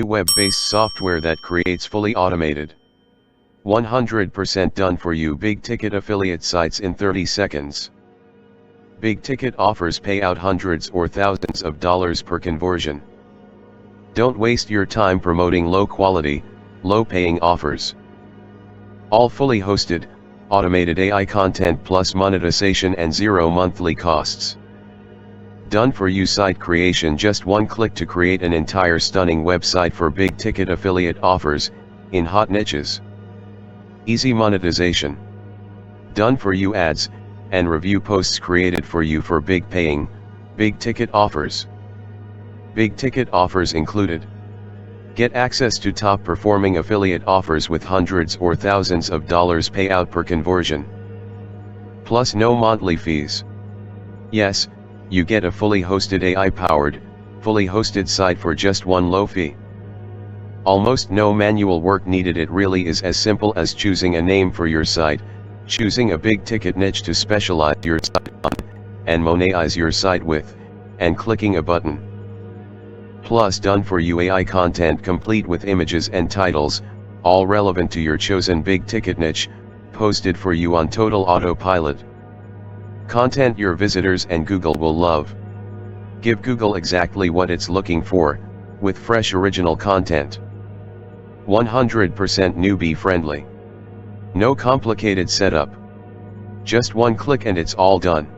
new web-based software that creates fully automated, 100% done for you big ticket affiliate sites in 30 seconds. Big ticket offers pay out hundreds or thousands of dollars per conversion. Don't waste your time promoting low quality, low paying offers. All fully hosted, automated AI content plus monetization and zero monthly costs. Done for you site creation, just one click to create an entire stunning website for big ticket affiliate offers, in hot niches. Easy monetization. Done for you ads, and review posts created for you for big paying, big ticket offers. Big ticket offers included. Get access to top performing affiliate offers with hundreds or thousands of dollars payout per conversion. Plus no monthly fees. Yes, you get a fully hosted AI-powered, fully hosted site for just one low fee. Almost no manual work needed. It really is as simple as choosing a name for your site, choosing a big ticket niche to specialize your site on, and monetize your site with, and clicking a button. Plus done for you AI content complete with images and titles, all relevant to your chosen big ticket niche, posted for you on total autopilot. Content your visitors and Google will love. Give Google exactly what it's looking for, with fresh original content. 100% newbie friendly. No complicated setup. Just one click and it's all done.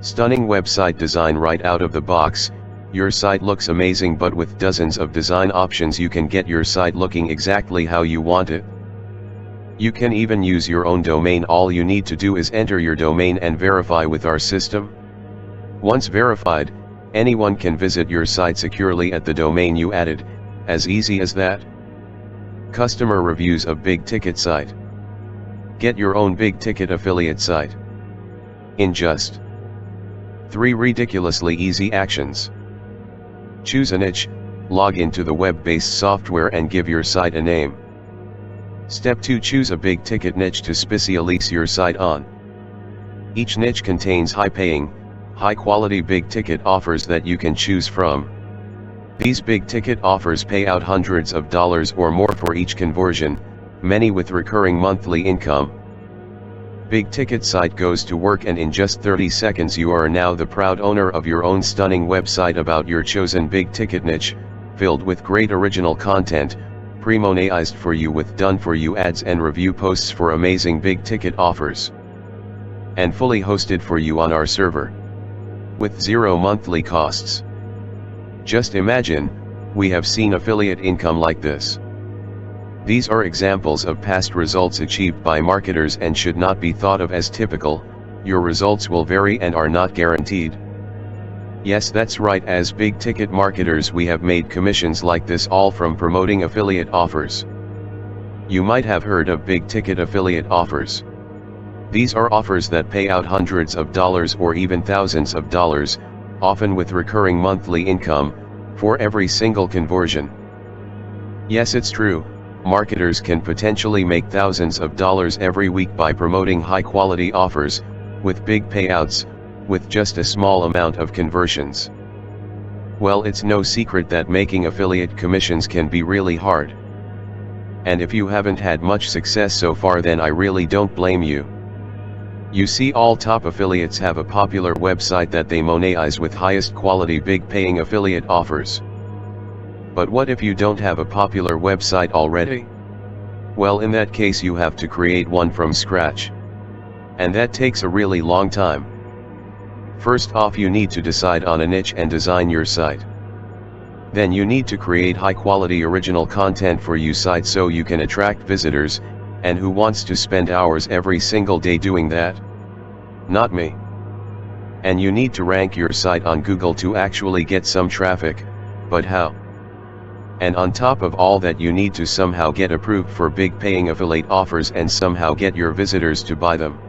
Stunning website design right out of the box. Your site looks amazing, but with dozens of design options you can get your site looking exactly how you want it. You can even use your own domain. All you need to do is enter your domain and verify with our system. Once verified, anyone can visit your site securely at the domain you added, as easy as that. Customer reviews of big ticket site. Get your own big ticket affiliate site in just 3 ridiculously easy actions. Choose a niche, log into the web-based software and give your site a name. Step 2. Choose a big ticket niche to specialize your site on. Each niche contains high-paying, high-quality big ticket offers that you can choose from. These big ticket offers pay out hundreds of dollars or more for each conversion, many with recurring monthly income. Big ticket site goes to work, and in just 30 seconds you are now the proud owner of your own stunning website about your chosen big ticket niche, filled with great original content, pre-monetized for you with done for you ads and review posts for amazing big ticket offers. And fully hosted for you on our server. With zero monthly costs. Just imagine, we have seen affiliate income like this. These are examples of past results achieved by marketers and should not be thought of as typical. Your results will vary and are not guaranteed. Yes, that's right, as big ticket marketers we have made commissions like this all from promoting affiliate offers. You might have heard of big ticket affiliate offers. These are offers that pay out hundreds of dollars or even thousands of dollars, often with recurring monthly income, for every single conversion. Yes, it's true. Marketers can potentially make thousands of dollars every week by promoting high-quality offers, with big payouts, with just a small amount of conversions. Well, it's no secret that making affiliate commissions can be really hard. And if you haven't had much success so far, then I really don't blame you. You see, all top affiliates have a popular website that they monetize with highest quality big paying affiliate offers. But what if you don't have a popular website already? Well, in that case you have to create one from scratch. And that takes a really long time. First off, you need to decide on a niche and design your site. Then you need to create high quality original content for your site so you can attract visitors, and who wants to spend hours every single day doing that? Not me. And you need to rank your site on Google to actually get some traffic, but how? And on top of all that, you need to somehow get approved for big paying affiliate offers and somehow get your visitors to buy them.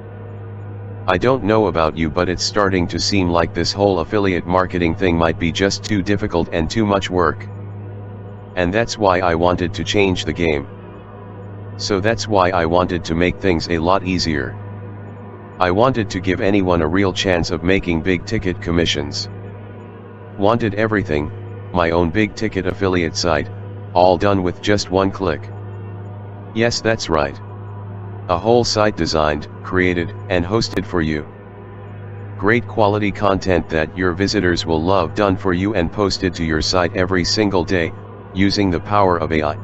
I don't know about you, but it's starting to seem like this whole affiliate marketing thing might be just too difficult and too much work. And that's why I wanted to change the game. So that's why I wanted to make things a lot easier. I wanted to give anyone a real chance of making big ticket commissions. Wanted everything: my own big ticket affiliate site, all done with just one click. Yes, that's right. A whole site designed, created, and hosted for you. Great quality content that your visitors will love, done for you and posted to your site every single day, using the power of AI.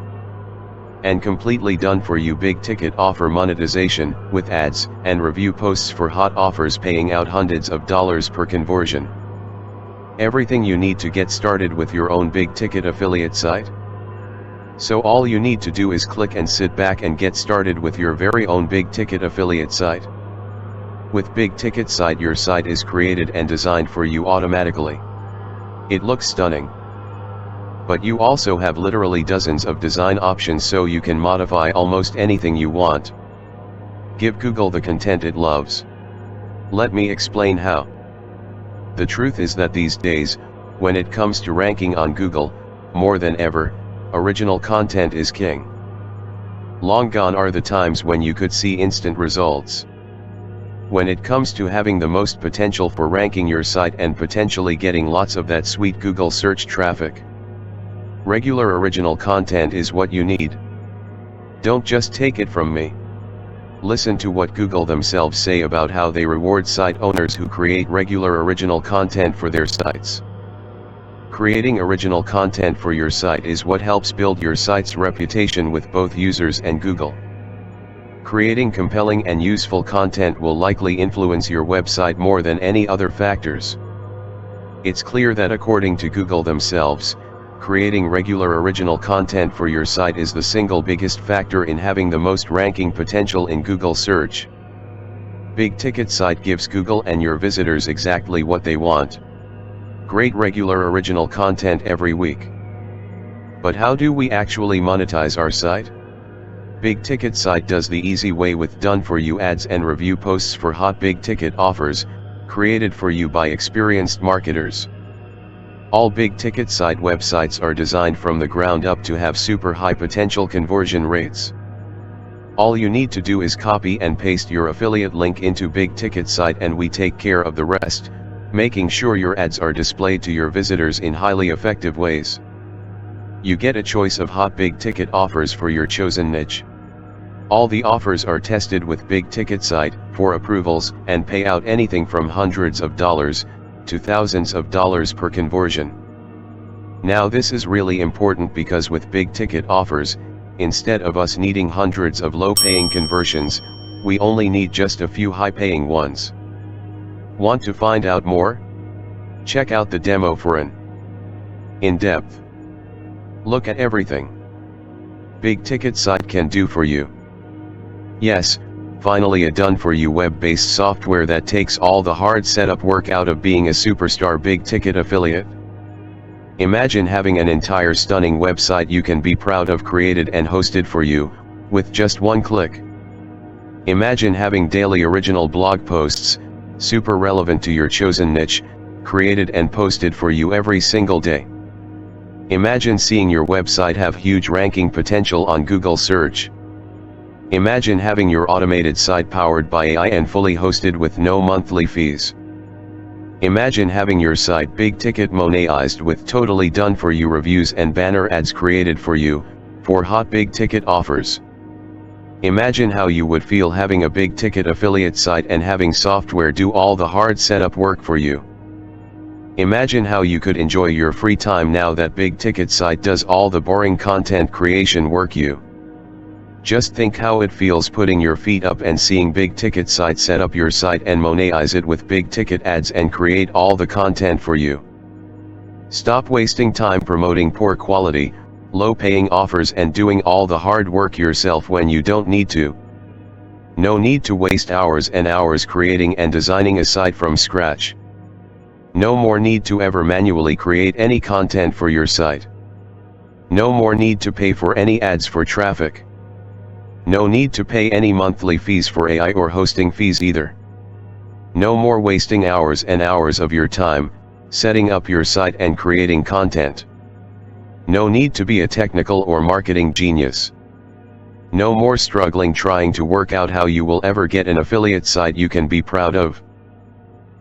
And completely done for you big ticket offer monetization, with ads and review posts for hot offers paying out hundreds of dollars per conversion. Everything you need to get started with your own big ticket affiliate site. So all you need to do is click and sit back and get started with your very own big ticket affiliate site. With Big Ticket Site, your site is created and designed for you automatically. It looks stunning. But you also have literally dozens of design options, so you can modify almost anything you want. Give Google the content it loves. Let me explain how. The truth is that these days, when it comes to ranking on Google, more than ever, original content is king. Long gone are the times when you could see instant results. When it comes to having the most potential for ranking your site and potentially getting lots of that sweet Google search traffic, regular original content is what you need. Don't just take it from me. Listen to what Google themselves say about how they reward site owners who create regular original content for their sites. Creating original content for your site is what helps build your site's reputation with both users and Google. Creating compelling and useful content will likely influence your website more than any other factors. It's clear that according to Google themselves, creating regular original content for your site is the single biggest factor in having the most ranking potential in Google search. Big Ticket Site gives Google and your visitors exactly what they want. Great regular original content every week. But how do we actually monetize our site? Big Ticket Site does the easy way with done-for-you ads and review posts for hot big ticket offers, created for you by experienced marketers. All Big Ticket Site websites are designed from the ground up to have super high potential conversion rates. All you need to do is copy and paste your affiliate link into Big Ticket Site and we take care of the rest, making sure your ads are displayed to your visitors in highly effective ways. You get a choice of hot big ticket offers for your chosen niche. All the offers are tested with Big Ticket Site for approvals and pay out anything from hundreds of dollars to thousands of dollars per conversion. Now this is really important because with big ticket offers, instead of us needing hundreds of low-paying conversions, we only need just a few high-paying ones. Want to find out more? Check out the demo for an in-depth look at everything Big Ticket Site can do for you. Yes, finally a done-for-you web-based software that takes all the hard setup work out of being a superstar big ticket affiliate. Imagine having an entire stunning website you can be proud of created and hosted for you, with just one click. Imagine having daily original blog posts, super relevant to your chosen niche, created and posted for you every single day. Imagine seeing your website have huge ranking potential on Google search. Imagine having your automated site powered by AI and fully hosted with no monthly fees. Imagine having your site big ticket monetized with totally done for you reviews and banner ads created for you, for hot big ticket offers. Imagine how you would feel having a big ticket affiliate site and having software do all the hard setup work for you. Imagine how you could enjoy your free time now that Big Ticket Site does all the boring content creation work you. Just think how it feels putting your feet up and seeing Big Ticket Site set up your site and monetize it with big ticket ads and create all the content for you. Stop wasting time promoting poor quality, low-paying offers and doing all the hard work yourself when you don't need to. No need to waste hours and hours creating and designing a site from scratch. No more need to ever manually create any content for your site. No more need to pay for any ads for traffic. No need to pay any monthly fees for AI or hosting fees either. No more wasting hours and hours of your time, setting up your site and creating content. No need to be a technical or marketing genius. No more struggling trying to work out how you will ever get an affiliate site you can be proud of.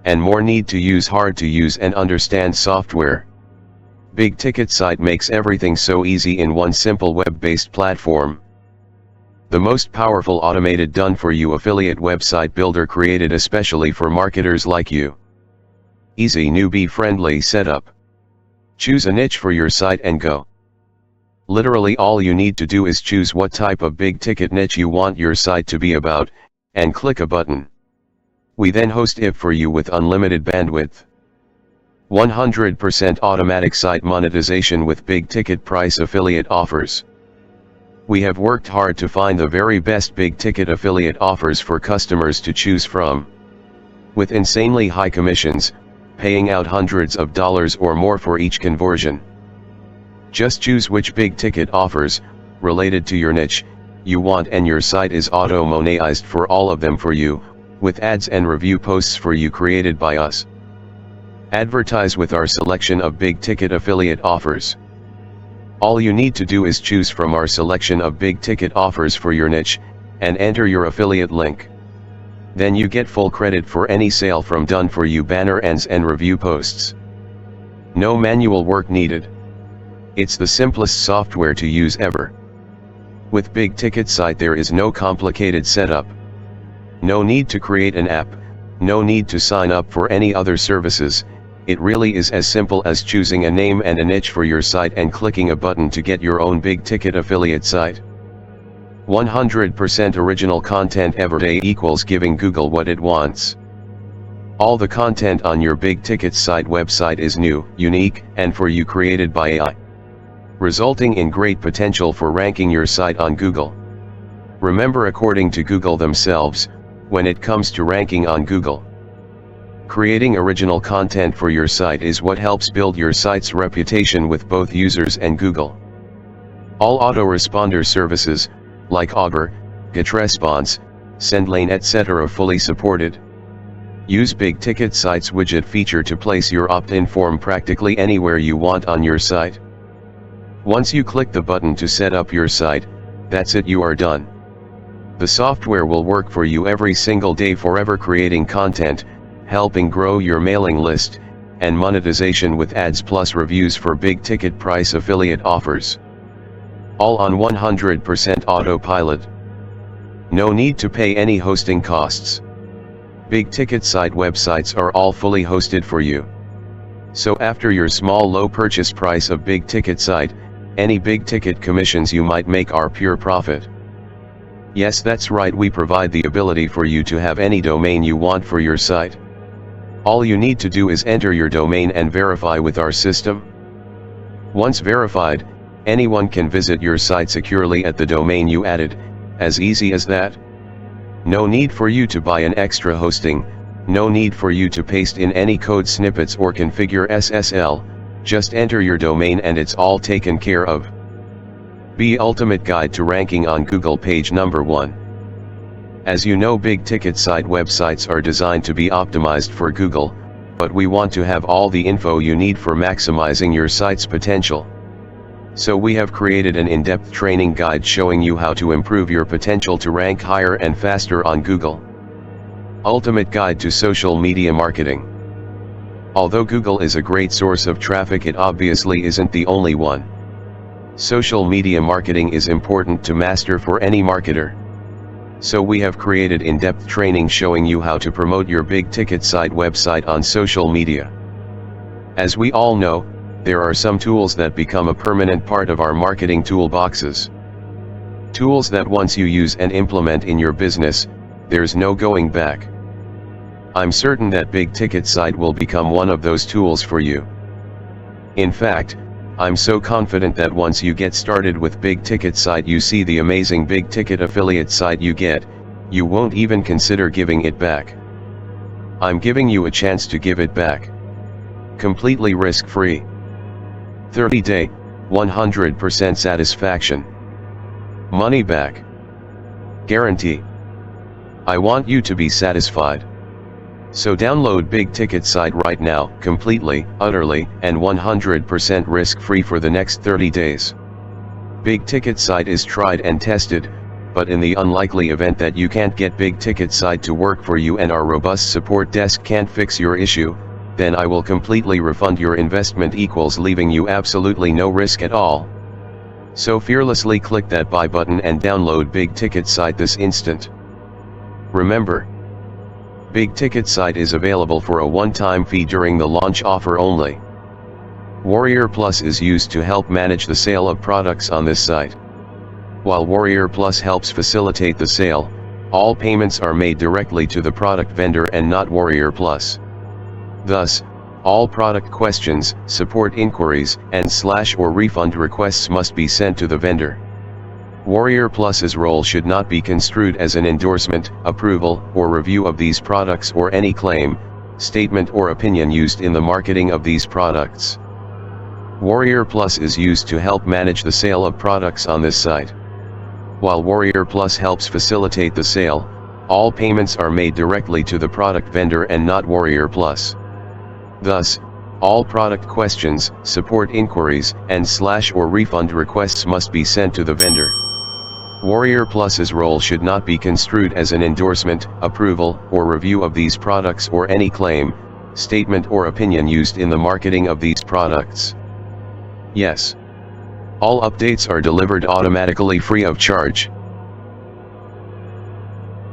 And more need to use hard to use and understand software. Big Ticket site makes everything so easy in one simple web-based platform. The most powerful automated done-for-you affiliate website builder created especially for marketers like you. Easy newbie-friendly setup. Choose a niche for your site and go. Literally all you need to do is choose what type of big ticket niche you want your site to be about, and click a button. We then host it for you with unlimited bandwidth. 100% automatic site monetization with big ticket price affiliate offers. We have worked hard to find the very best big ticket affiliate offers for customers to choose from. With insanely high commissions, paying out hundreds of dollars or more for each conversion. Just choose which big ticket offers, related to your niche, you want and your site is auto-monetized for all of them for you, with ads and review posts for you created by us. Advertise with our selection of big ticket affiliate offers. All you need to do is choose from our selection of big ticket offers for your niche, and enter your affiliate link. Then you get full credit for any sale from done for you banner ads and review posts. No manual work needed. It's the simplest software to use ever. With big ticket site there is no complicated setup. No need to create an app, no need to sign up for any other services. It really is as simple as choosing a name and a niche for your site and clicking a button to get your own big ticket affiliate site. 100% original content every day equals giving Google what it wants. All the content on your big ticket site website is new, unique, and for you created by AI. Resulting in great potential for ranking your site on Google. Remember, according to Google themselves, when it comes to ranking on Google, creating original content for your site is what helps build your site's reputation with both users and Google. All autoresponder services, like Augur, GetResponse, SendLane etc. fully supported. Use Big Ticket Sites widget feature to place your opt-in form practically anywhere you want on your site. Once you click the button to set up your site, that's it, you are done. The software will work for you every single day, forever creating content, helping grow your mailing list, and monetization with ads plus reviews for big ticket price affiliate offers. All on 100% autopilot. No need to pay any hosting costs. Big ticket site websites are all fully hosted for you. So after your small low purchase price of big ticket site, any big ticket commissions you might make are pure profit. Yes, that's right, we provide the ability for you to have any domain you want for your site. All you need to do is enter your domain and verify with our system. Once verified, anyone can visit your site securely at the domain you added, as easy as that. No need for you to buy an extra hosting, no need for you to paste in any code snippets or configure SSL, just enter your domain and it's all taken care of. Be ultimate guide to ranking on Google page number 1. As you know, big ticket site websites are designed to be optimized for Google, but we want to have all the info you need for maximizing your site's potential. So we have created an in-depth training guide showing you how to improve your potential to rank higher and faster on Google. Ultimate Guide to Social Media Marketing. Although Google is a great source of traffic, it obviously isn't the only one. Social media marketing is important to master for any marketer. So we have created in-depth training showing you how to promote your big ticket site website on social media. As we all know, there are some tools that become a permanent part of our marketing toolboxes. Tools that once you use and implement in your business, there's no going back. I'm certain that big ticket site will become one of those tools for you. In fact, I'm so confident that once you get started with big ticket site, you see the amazing big ticket affiliate site you get, you won't even consider giving it back. I'm giving you a chance to give it back. Completely risk-free. 30-day, 100% satisfaction. Money back. Guarantee. I want you to be satisfied. So download Big Ticket Site right now, completely, utterly, and 100% risk-free for the next 30 days. Big Ticket Site is tried and tested, but in the unlikely event that you can't get Big Ticket Site to work for you and our robust support desk can't fix your issue, then I will completely refund your investment equals leaving you absolutely no risk at all. So fearlessly click that buy button and download Big Ticket site this instant. Remember, Big Ticket site is available for a one-time fee during the launch offer only. Warrior Plus is used to help manage the sale of products on this site. While Warrior Plus helps facilitate the sale, all payments are made directly to the product vendor and not Warrior Plus. Thus, all product questions, support inquiries, and / refund requests must be sent to the vendor. Warrior Plus's role should not be construed as an endorsement, approval, or review of these products or any claim, statement or opinion used in the marketing of these products. Warrior Plus is used to help manage the sale of products on this site. While Warrior Plus helps facilitate the sale, all payments are made directly to the product vendor and not Warrior Plus. Thus, all product questions, support inquiries, and / refund requests must be sent to the vendor. Warrior Plus's role should not be construed as an endorsement, approval, or review of these products or any claim, statement or opinion used in the marketing of these products. Yes. All updates are delivered automatically free of charge.